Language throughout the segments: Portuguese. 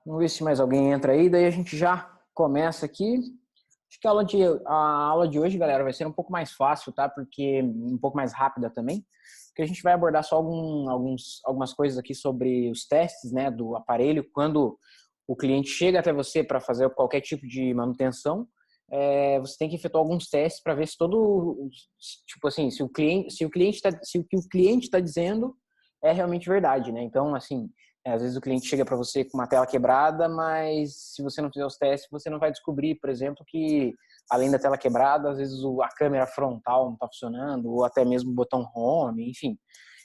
Vamos ver se mais alguém entra aí, daí a gente já começa aqui. Acho que a aula de hoje, galera, vai ser um pouco mais fácil, tá? Porque um pouco mais rápida também. Porque a gente vai abordar só algumas coisas aqui sobre os testes, né, do aparelho. Quando o cliente chega até você para fazer qualquer tipo de manutenção, você tem que efetuar alguns testes para ver se tipo assim, se o que o cliente está dizendo é realmente verdade, né? Então, assim, às vezes o cliente chega para você com uma tela quebrada, mas se você não fizer os testes, você não vai descobrir, por exemplo, que além da tela quebrada, às vezes a câmera frontal não está funcionando, ou até mesmo o botão home, enfim.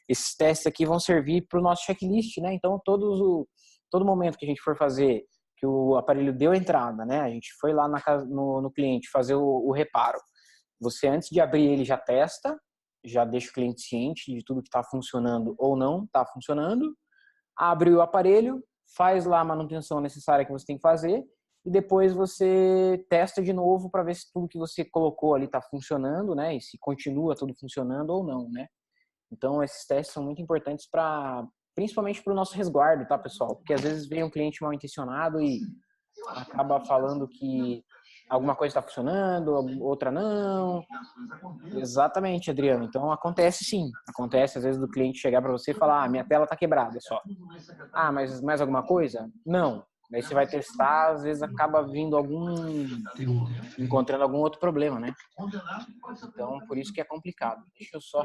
Esses testes aqui vão servir para o nosso checklist, né? Então, todo momento que a gente for fazer, que o aparelho deu entrada, né? A gente foi lá no cliente fazer o reparo. Você, antes de abrir ele, já testa, já deixa o cliente ciente de tudo que está funcionando ou não está funcionando. Abre o aparelho, faz lá a manutenção necessária que você tem que fazer e depois você testa de novo para ver se tudo que você colocou ali está funcionando, né? E se continua tudo funcionando ou não, né? Então, esses testes são muito importantes principalmente para o nosso resguardo, tá, pessoal? Porque às vezes vem um cliente mal intencionado e acaba falando que alguma coisa está funcionando, outra não. Exatamente, Adriano. Então acontece sim. Acontece às vezes do cliente chegar para você e falar: minha tela está quebrada só. Mas mais alguma coisa? Não. Daí você vai testar, às vezes acaba encontrando algum outro problema, né? Então, por isso que é complicado. Deixa eu só.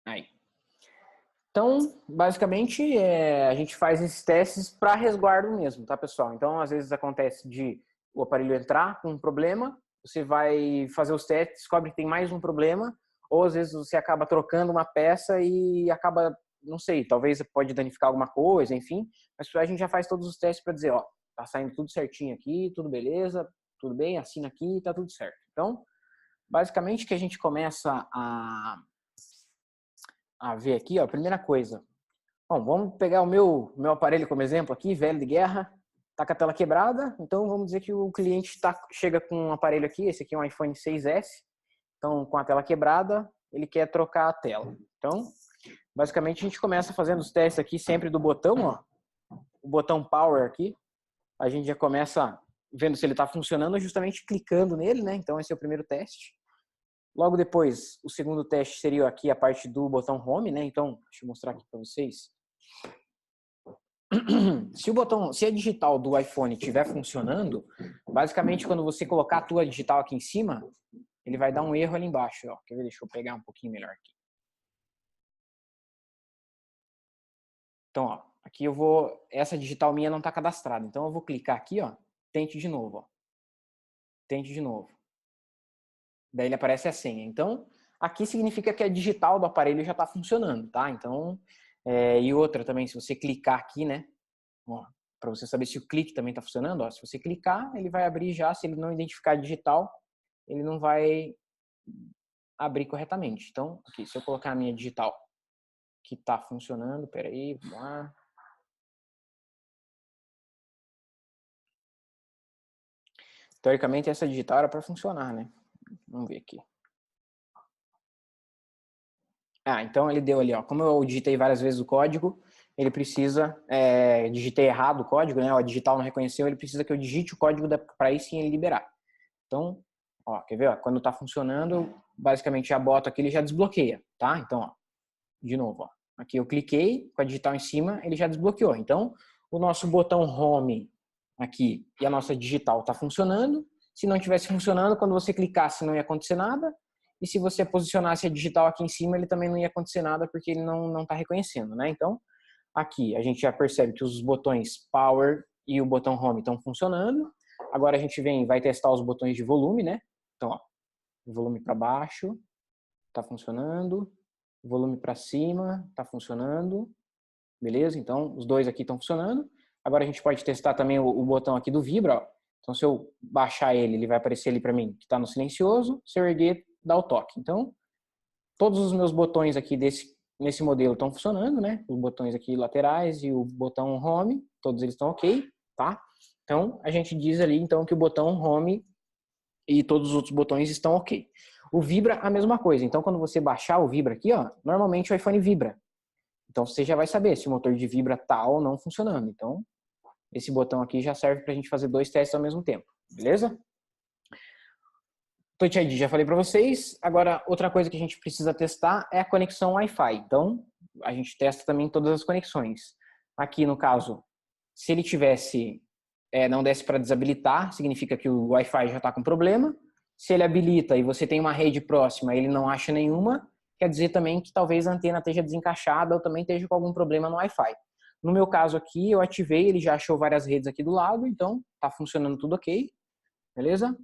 Aí. Então, basicamente, a gente faz esses testes para resguardo mesmo, tá, pessoal? Então, às vezes acontece de o aparelho entrar com um problema, você vai fazer os testes, descobre que tem mais um problema, ou às vezes você acaba trocando uma peça e acaba, não sei, talvez pode danificar alguma coisa, enfim, mas a gente já faz todos os testes para dizer, ó, tá saindo tudo certinho aqui, tudo beleza, tudo bem, assina aqui, tá tudo certo. Então, basicamente, que a gente começa a ver aqui, ó, a primeira coisa. Bom, vamos pegar o meu aparelho como exemplo aqui, velho de guerra, tá com a tela quebrada, então vamos dizer que o cliente chega com um aparelho aqui, esse aqui é um iPhone 6S, então com a tela quebrada, ele quer trocar a tela. Então, basicamente a gente começa fazendo os testes aqui sempre do botão, ó, o botão Power aqui, a gente já começa vendo se ele está funcionando justamente clicando nele, né? Então esse é o primeiro teste. Logo depois, o segundo teste seria aqui a parte do botão Home, né? Então, deixa eu mostrar aqui para vocês. Se a digital do iPhone estiver funcionando, basicamente quando você colocar a tua digital aqui em cima, ele vai dar um erro ali embaixo. Ó. Quer ver? Deixa eu pegar um pouquinho melhor aqui. Então, ó, aqui essa digital minha não está cadastrada. Então eu vou clicar aqui, ó, tente de novo. Ó. Tente de novo. Daí ele aparece a senha. Então, aqui significa que a digital do aparelho já está funcionando, tá? Então, e outra também, se você clicar aqui, né? Para você saber se o clique também está funcionando, ó, se você clicar, ele vai abrir já. Se ele não identificar digital, ele não vai abrir corretamente. Então, aqui, se eu colocar a minha digital que está funcionando, peraí, vamos lá. Teoricamente, essa digital era para funcionar, né? Vamos ver aqui. Então ele deu ali, ó. Como eu digitei várias vezes o código, ele precisa, digitei errado o código, né? A digital não reconheceu, ele precisa que eu digite o código para aí sim ele liberar. Então, ó, quer ver? Ó, quando tá funcionando, eu basicamente já boto aqui, ele já desbloqueia, tá? Então, ó, de novo, ó. Aqui eu cliquei com a digital em cima, ele já desbloqueou. Então, o nosso botão Home aqui e a nossa digital tá funcionando. Se não tivesse funcionando, quando você clicasse não ia acontecer nada. E se você posicionasse a digital aqui em cima, ele também não ia acontecer nada porque ele não está reconhecendo, né? Então, aqui a gente já percebe que os botões Power e o botão Home estão funcionando. Agora a gente vai testar os botões de volume, né? Então, ó, volume para baixo, está funcionando. Volume para cima, está funcionando. Beleza? Então, os dois aqui estão funcionando. Agora a gente pode testar também o botão aqui do Vibra, ó. Então, se eu baixar ele vai aparecer ali para mim que está no silencioso. Se eu erguer, dá o toque. Então, todos os meus botões aqui nesse modelo estão funcionando, né? Os botões aqui laterais e o botão Home, todos eles estão ok, tá? Então, a gente diz ali, então, que o botão Home e todos os outros botões estão ok. O Vibra, a mesma coisa. Então, quando você baixar o Vibra aqui, ó, normalmente o iPhone vibra. Então, você já vai saber se o motor de Vibra tá ou não funcionando. Então, esse botão aqui já serve para a gente fazer 2 testes ao mesmo tempo, beleza? Touch ID já falei para vocês. Agora, outra coisa que a gente precisa testar é a conexão Wi-Fi. Então, a gente testa também todas as conexões. Aqui, no caso, se ele tivesse, não desse para desabilitar, significa que o Wi-Fi já está com problema. Se ele habilita e você tem uma rede próxima e ele não acha nenhuma, quer dizer também que talvez a antena esteja desencaixada ou também esteja com algum problema no Wi-Fi. No meu caso aqui, eu ativei, ele já achou várias redes aqui do lado, então está funcionando tudo ok, beleza?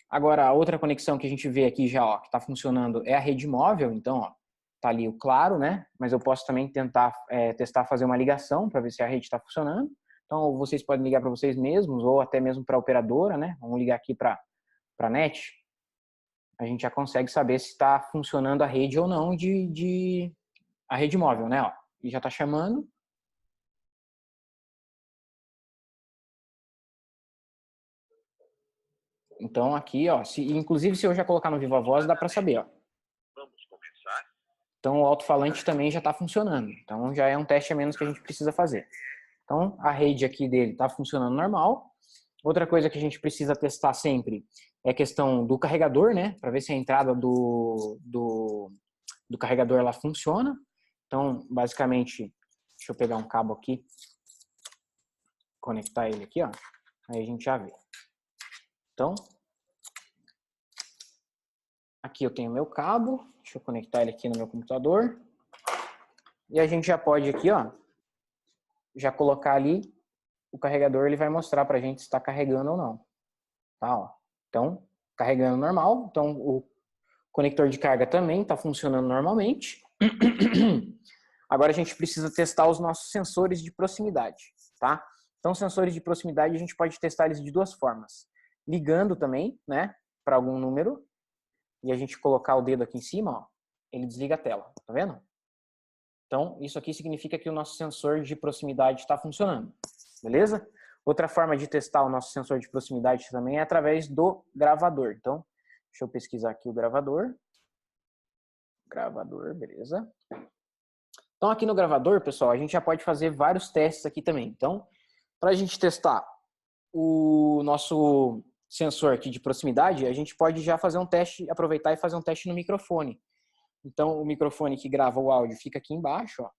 Agora, a outra conexão que a gente vê aqui já, ó, que está funcionando é a rede móvel, então, ó, tá ali o claro, né? Mas eu posso também tentar testar fazer uma ligação para ver se a rede está funcionando. Então, vocês podem ligar para vocês mesmos ou até mesmo para a operadora, né? Vamos ligar aqui para a NET. A gente já consegue saber se está funcionando a rede ou não a rede móvel, né? Ó, e já está chamando. Então, aqui, ó, inclusive se eu já colocar no Viva Voz, dá para saber, ó. Vamos começar? Então, o alto-falante também já está funcionando. Então, já é um teste a menos que a gente precisa fazer. Então, a rede aqui dele está funcionando normal. Outra coisa que a gente precisa testar sempre é a questão do carregador, né? Para ver se a entrada do carregador ela funciona. Então, basicamente, deixa eu pegar um cabo aqui, conectar ele aqui, ó. Aí a gente já vê. Então, aqui eu tenho meu cabo. Deixa eu conectar ele aqui no meu computador. E a gente já pode aqui, ó, já colocar ali o carregador, ele vai mostrar pra gente se está carregando ou não. Tá, ó. Então, carregando normal. Então, o conector de carga também está funcionando normalmente. Agora a gente precisa testar os nossos sensores de proximidade, tá? Então, sensores de proximidade a gente pode testar eles de 2 formas. Ligando também, né, para algum número, e a gente colocar o dedo aqui em cima, ó, ele desliga a tela, tá vendo? Então, isso aqui significa que o nosso sensor de proximidade está funcionando, beleza? Outra forma de testar o nosso sensor de proximidade também é através do gravador. Então, deixa eu pesquisar aqui o gravador. Gravador, beleza. Então, aqui no gravador, pessoal, a gente já pode fazer vários testes aqui também. Então, para a gente testar o nosso sensor aqui de proximidade, a gente pode já fazer um teste, aproveitar e fazer um teste no microfone. Então, o microfone que grava o áudio fica aqui embaixo, ó.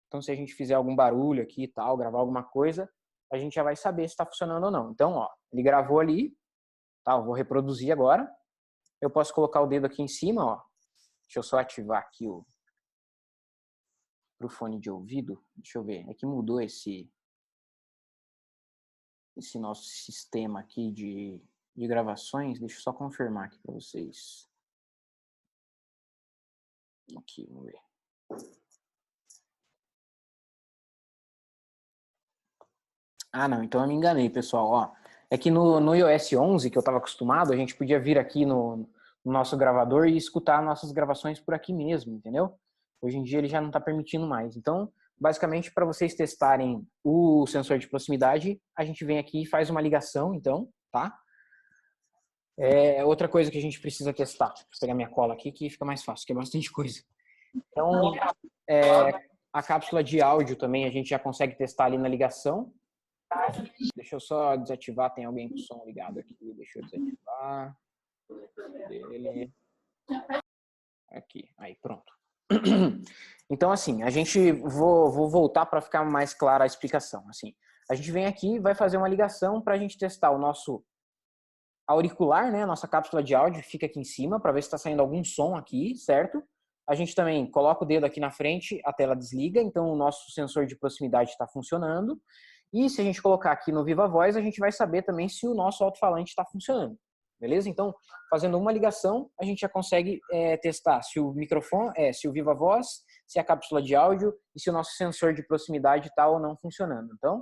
Então, se a gente fizer algum barulho aqui e tal, gravar alguma coisa, a gente já vai saber se está funcionando ou não. Então, ó, ele gravou ali, tá? Eu vou reproduzir agora. Eu posso colocar o dedo aqui em cima, ó. Deixa eu só ativar aqui pro fone de ouvido. Deixa eu ver. É que mudou esse nosso sistema aqui de gravações. Deixa eu só confirmar aqui para vocês. Aqui, vamos ver. Ah, não. Então eu me enganei, pessoal. Ó, é que no iOS 11, que eu estava acostumado, a gente podia vir aqui no nosso gravador e escutar nossas gravações por aqui mesmo, entendeu? Hoje em dia ele já não está permitindo mais. Então, basicamente, para vocês testarem o sensor de proximidade, a gente vem aqui e faz uma ligação, então, tá? Outra coisa que a gente precisa testar. Vou pegar minha cola aqui que fica mais fácil, que é bastante coisa. Então, a cápsula de áudio também a gente já consegue testar ali na ligação. Deixa eu só desativar, tem alguém com o som ligado aqui. Deixa eu desativar. Dele. Aqui, aí, pronto. Então, assim, a gente vou voltar para ficar mais clara a explicação. Assim, a gente vem aqui e vai fazer uma ligação para a gente testar o nosso auricular, né? A nossa cápsula de áudio fica aqui em cima para ver se está saindo algum som aqui, certo? A gente também coloca o dedo aqui na frente, a tela desliga, então o nosso sensor de proximidade está funcionando. E se a gente colocar aqui no Viva Voz, a gente vai saber também se o nosso alto-falante está funcionando. Beleza? Então, fazendo uma ligação, a gente já consegue testar se o microfone, se o Viva Voz, se a cápsula de áudio e se o nosso sensor de proximidade está ou não funcionando. Então,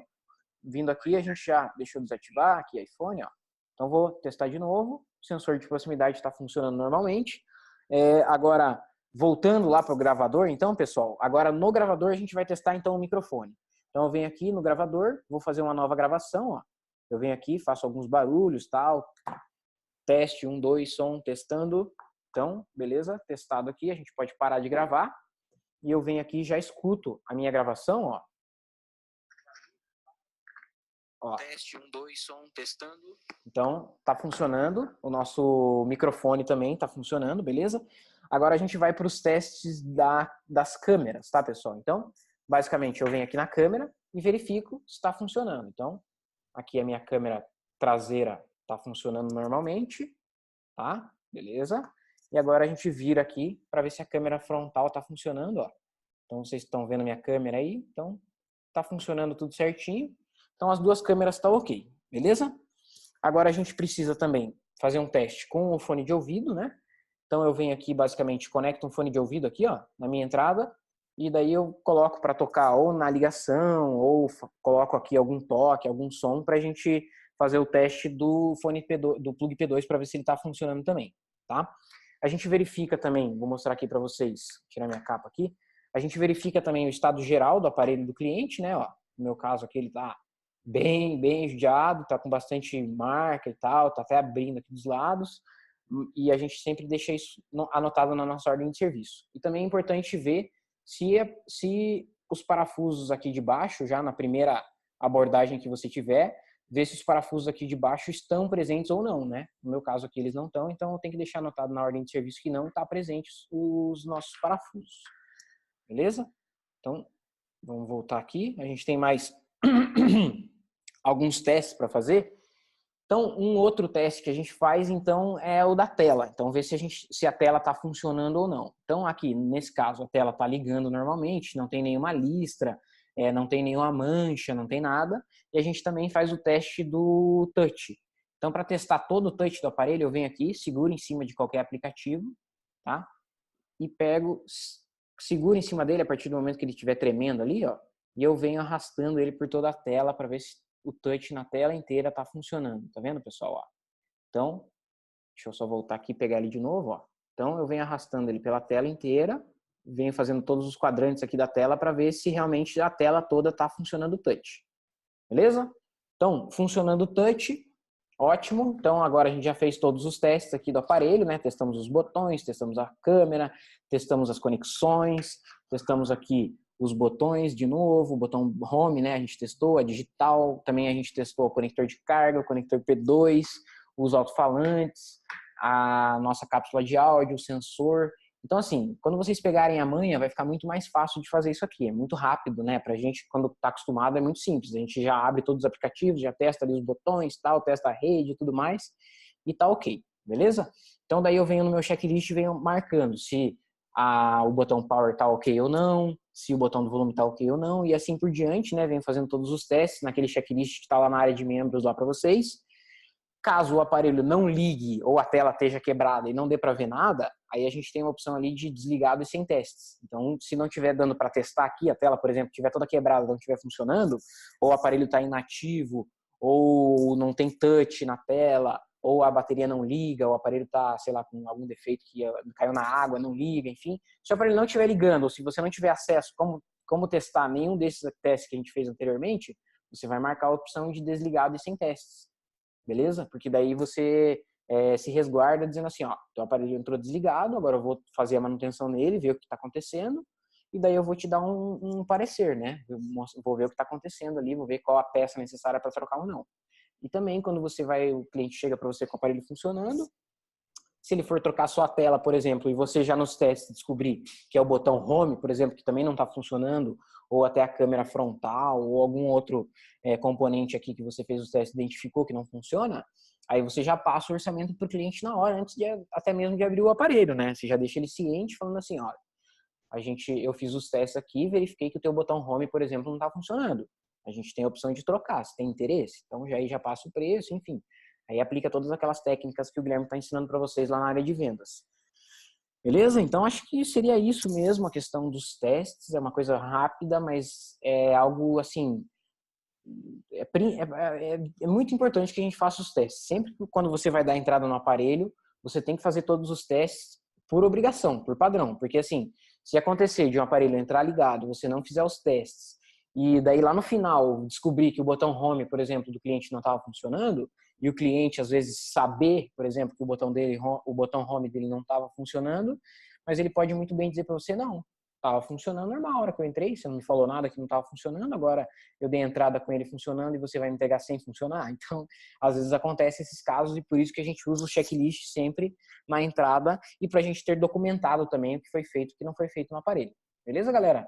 vindo aqui, a gente já deixou desativar aqui iPhone, ó. Então, vou testar de novo. O sensor de proximidade está funcionando normalmente. Agora, voltando lá para o gravador, então, pessoal, agora no gravador a gente vai testar então o microfone. Então, eu venho aqui no gravador, vou fazer uma nova gravação, ó. Eu venho aqui, faço alguns barulhos, tal. Teste, 1, 2, som, testando. Então, beleza, testado aqui, a gente pode parar de gravar. E eu venho aqui e já escuto a minha gravação, ó. Ó. Teste, 1, 2, som, testando. Então, tá funcionando. O nosso microfone também tá funcionando, beleza? Agora a gente vai para os testes das câmeras, tá, pessoal? Então, basicamente, eu venho aqui na câmera e verifico se está funcionando. Então, aqui a minha câmera traseira tá funcionando normalmente, tá? Beleza? E agora a gente vira aqui para ver se a câmera frontal tá funcionando, ó. Então, vocês estão vendo a minha câmera aí. Então, tá funcionando tudo certinho. Então, as duas câmeras estão ok, beleza? Agora a gente precisa também fazer um teste com o fone de ouvido, né? Então eu venho aqui, basicamente, conecto um fone de ouvido aqui, ó, na minha entrada, e daí eu coloco para tocar ou na ligação, ou coloco aqui algum toque, algum som, para a gente fazer o teste do fone P2, do plug P2, para ver se ele está funcionando também, tá? A gente verifica também, vou mostrar aqui para vocês, tirar minha capa aqui, a gente verifica também o estado geral do aparelho do cliente, né? Ó, no meu caso aqui ele tá bem judiado, tá com bastante marca e tal, tá até abrindo aqui dos lados, e a gente sempre deixa isso anotado na nossa ordem de serviço. E também é importante ver se os parafusos aqui de baixo, já na primeira abordagem que você tiver, ver se os parafusos aqui de baixo estão presentes ou não, né? No meu caso aqui eles não estão, então eu tenho que deixar anotado na ordem de serviço que não está presentes os nossos parafusos. Beleza? Então, vamos voltar aqui. A gente tem mais alguns testes para fazer. Então, um outro teste que a gente faz, então, é o da tela. Então, ver se a tela está funcionando ou não. Então, aqui, nesse caso, a tela está ligando normalmente, não tem nenhuma listra, não tem nenhuma mancha, não tem nada. E a gente também faz o teste do touch. Então, para testar todo o touch do aparelho, eu venho aqui, seguro em cima de qualquer aplicativo, tá? E seguro em cima dele a partir do momento que ele estiver tremendo ali, ó. E eu venho arrastando ele por toda a tela para ver se o touch na tela inteira tá funcionando. Tá vendo, pessoal? Ó. Então, deixa eu só voltar aqui e pegar ele de novo. Ó. Então, eu venho arrastando ele pela tela inteira, venho fazendo todos os quadrantes aqui da tela para ver se realmente a tela toda tá funcionando o touch. Beleza? Então, funcionando o touch, ótimo. Então, agora a gente já fez todos os testes aqui do aparelho, né? Testamos os botões, testamos a câmera, testamos as conexões, testamos aqui os botões de novo, o botão home, né? A gente testou, a digital, também a gente testou o conector de carga, o conector P2, os alto-falantes, a nossa cápsula de áudio, o sensor. Então, assim, quando vocês pegarem a manha, vai ficar muito mais fácil de fazer isso aqui. É muito rápido, né? Pra gente, quando tá acostumado, é muito simples. A gente já abre todos os aplicativos, já testa ali os botões, tal, testa a rede e tudo mais, e tá ok, beleza? Então, daí eu venho no meu checklist e venho marcando se o botão power tá ok ou não, se o botão do volume tá ok ou não, e assim por diante, né? Venho fazendo todos os testes naquele checklist que tá lá na área de membros lá para vocês. Caso o aparelho não ligue ou a tela esteja quebrada e não dê para ver nada, aí a gente tem uma opção ali de desligado e sem testes. Então, se não estiver dando para testar aqui, a tela, por exemplo, estiver toda quebrada, não estiver funcionando, ou o aparelho está inativo, ou não tem touch na tela, ou a bateria não liga, ou o aparelho está, sei lá, com algum defeito que caiu na água, não liga, enfim. Se o aparelho não estiver ligando, ou se você não tiver acesso, como testar nenhum desses testes que a gente fez anteriormente, você vai marcar a opção de desligado e sem testes. Beleza? Porque daí você se resguarda dizendo assim, ó, o aparelho entrou desligado, agora eu vou fazer a manutenção nele, ver o que está acontecendo, e daí eu vou te dar um parecer, né? Eu vou ver o que está acontecendo ali, vou ver qual a peça necessária para trocar ou não. E também quando o cliente chega para você com o aparelho funcionando, se ele for trocar só a tela, por exemplo, e você já nos testes descobrir que é o botão home, por exemplo, que também não está funcionando, ou até a câmera frontal, ou algum outro componente aqui que você fez os testes e identificou que não funciona, aí você já passa o orçamento para o cliente na hora, antes até mesmo de abrir o aparelho, né? Você já deixa ele ciente, falando assim, olha, eu fiz os testes aqui e verifiquei que o teu botão home, por exemplo, não está funcionando. A gente tem a opção de trocar, se tem interesse. Então, já passa o preço, enfim. Aí aplica todas aquelas técnicas que o Guilherme está ensinando para vocês lá na área de vendas. Beleza? Então, acho que seria isso mesmo, a questão dos testes. É uma coisa rápida, mas é algo, assim, é muito importante que a gente faça os testes. Sempre que quando você vai dar entrada no aparelho, você tem que fazer todos os testes por obrigação, por padrão. Porque, assim, se acontecer de um aparelho entrar ligado, você não fizer os testes, e daí lá no final descobrir que o botão home, por exemplo, do cliente não estava funcionando, e o cliente às vezes saber, por exemplo, que o botão home dele não estava funcionando, mas ele pode muito bem dizer para você, não, Tava funcionando normal a hora que eu entrei, você não me falou nada que não tava funcionando, agora eu dei entrada com ele funcionando e você vai me entregar sem funcionar. Então, às vezes acontece esses casos e por isso que a gente usa o checklist sempre na entrada e pra gente ter documentado também o que foi feito e o que não foi feito no aparelho. Beleza, galera?